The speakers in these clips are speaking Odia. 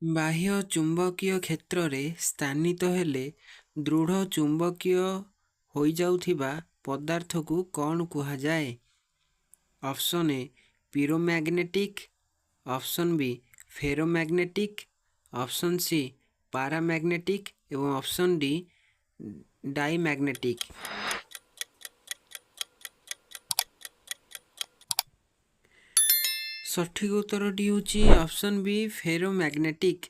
ବାହ୍ୟ ଚୁମ୍ବକୀୟ କ୍ଷେତ୍ରରେ ସ୍ଥାନିତ ହେଲେ ଦୃଢ଼ ଚୁମ୍ବକୀୟ ହୋଇଯାଉଥିବା ପଦାର୍ଥକୁ କ'ଣ କୁହାଯାଏ? Option A pyromagnetic, option B ferromagnetic, option C paramagnetic ଏବଂ ଅପସନ୍ ଡି ଡାଇମ୍ୟାଗ୍ନେଟିକ୍। ସଠିକ୍ ଉତ୍ତରଟି ହେଉଛି ଅପସନ୍ ବି ଫେରୋମ୍ୟାଗ୍ନେଟିକ୍।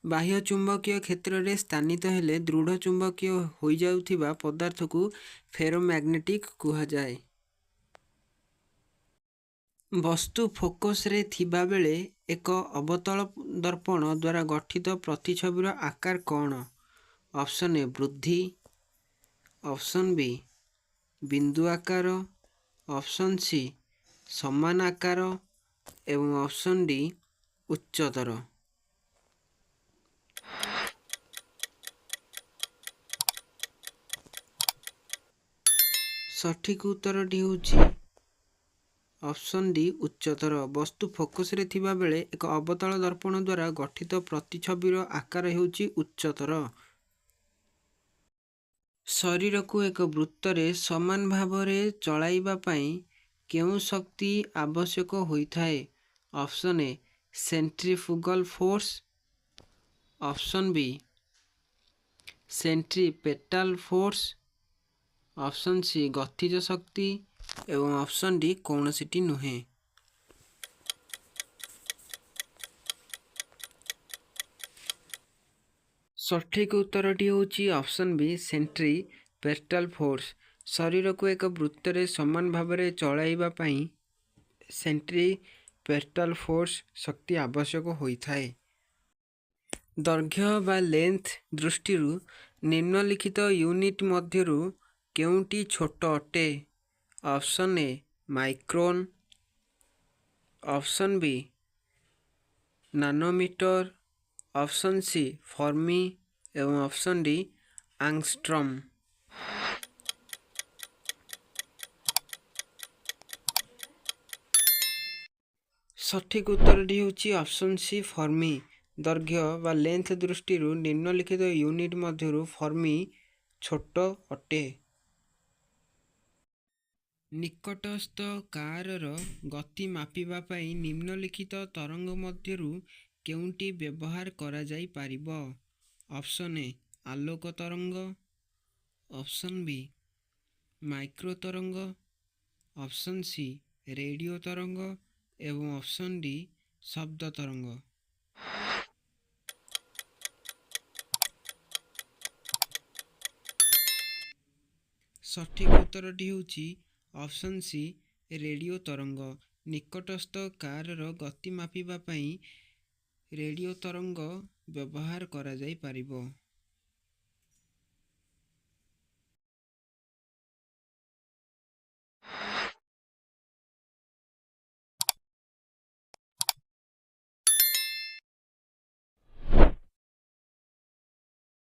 ବାହ୍ୟ ଚୁମ୍ବକୀୟ କ୍ଷେତ୍ରରେ ସ୍ଥାନିତ ହେଲେ ଦୃଢ଼ ଚୁମ୍ବକୀୟ ହୋଇଯାଉଥିବା ପଦାର୍ଥକୁ ଫେରୋମ୍ୟାଗ୍ନେଟିକ୍ କୁହାଯାଏ। ବସ୍ତୁ ଫୋକସରେ ଥିବାବେଳେ ଏକ ଅବତଳ ଦର୍ପଣ ଦ୍ୱାରା ଗଠିତ ପ୍ରତିଛବିର ଆକାର କ'ଣ? ଅପସନ୍ ଏ ବୃଦ୍ଧି, ଅପସନ୍ ବି ବିନ୍ଦୁ ଆକାର, ଅପସନ୍ ସି ସମାନ ଆକାର ଏବଂ ଅପସନ୍ ଡି ଉଚ୍ଚତର। ସଠିକ୍ ଉତ୍ତରଟି ହେଉଛି ଅପସନ୍ ଡି ଉଚ୍ଚତର। ବସ୍ତୁ ଫୋକସରେ ଥିବାବେଳେ ଏକ ଅବତଳ ଦର୍ପଣ ଦ୍ୱାରା ଗଠିତ ପ୍ରତିଛବିର ଆକାର ହେଉଛି ଉଚ୍ଚତର। ଶରୀରକୁ ଏକ ବୃତ୍ତରେ ସମାନ ଭାବରେ ଚଳାଇବା ପାଇଁ କେଉଁ ଶକ୍ତି ଆବଶ୍ୟକ ହୋଇଥାଏ? Option A centrifugal force, option B centripetal force, option C ଗତିଜ ଶକ୍ତି ଏବଂ ଅପସନ୍ ଡି କୌଣସିଟି ନୁହେଁ। ସଠିକ୍ ଉତ୍ତରଟି ହେଉଛି ଅପସନ୍ ବି ସେଣ୍ଟ୍ରିପେଟାଲ୍ ଫୋର୍ସ। ଶରୀରକୁ ଏକ ବୃତ୍ତରେ ସମାନ ଭାବରେ ଚଳାଇବା ପାଇଁ ସେଣ୍ଟ୍ରିପେଟାଲ୍ ଫୋର୍ସ ଶକ୍ତି ଆବଶ୍ୟକ ହୋଇଥାଏ। ଦୈର୍ଘ୍ୟ ବା ଲେନ୍ଥ ଦୃଷ୍ଟିରୁ ନିମ୍ନଲିଖିତ ୟୁନିଟ୍ ମଧ୍ୟରୁ କେଉଁଟି ଛୋଟ ଅଟେ? Option A Micron, option B nanometre, option C fermi ଏବଂ ଅପସନ୍ ଡି ଆଙ୍ଗଷ୍ଟ୍ରମ୍। ସଠିକ୍ ଉତ୍ତରଟି ହେଉଛି ଅପସନ୍ ସି ଫର୍ମି। ଦୈର୍ଘ୍ୟ ବା ଲେନ୍ଥ ଦୃଷ୍ଟିରୁ ନିମ୍ନଲିଖିତ ୟୁନିଟ୍ ମଧ୍ୟରୁ ଫର୍ମି ଛୋଟ ଅଟେ। ନିକଟସ୍ଥ କାରର ଗତି ମାପିବା ପାଇଁ ନିମ୍ନଲିଖିତ ତରଙ୍ଗ ମଧ୍ୟରୁ କେଉଁଟି ବ୍ୟବହାର କରାଯାଇପାରିବ? ଅପସନ୍ ଏ ଆଲୋକ ତରଙ୍ଗ, ଅପସନ୍ ବି ମାଇକ୍ରୋ ତରଙ୍ଗ, ଅପସନ୍ ସି ରେଡ଼ିଓ ତରଙ୍ଗ ଏବଂ ଅପସନ୍ ଡି ଶବ୍ଦ ତରଙ୍ଗ। ସଠିକ୍ ଉତ୍ତରଟି ହେଉଛି ଅପସନ୍ ସି ରେଡ଼ିଓ ତରଙ୍ଗ। ନିକଟସ୍ଥ କାରର ଗତି ମାପିବା ପାଇଁ ରେଡ଼ିଓ ତରଙ୍ଗ ବ୍ୟବହାର କରାଯାଇପାରିବ।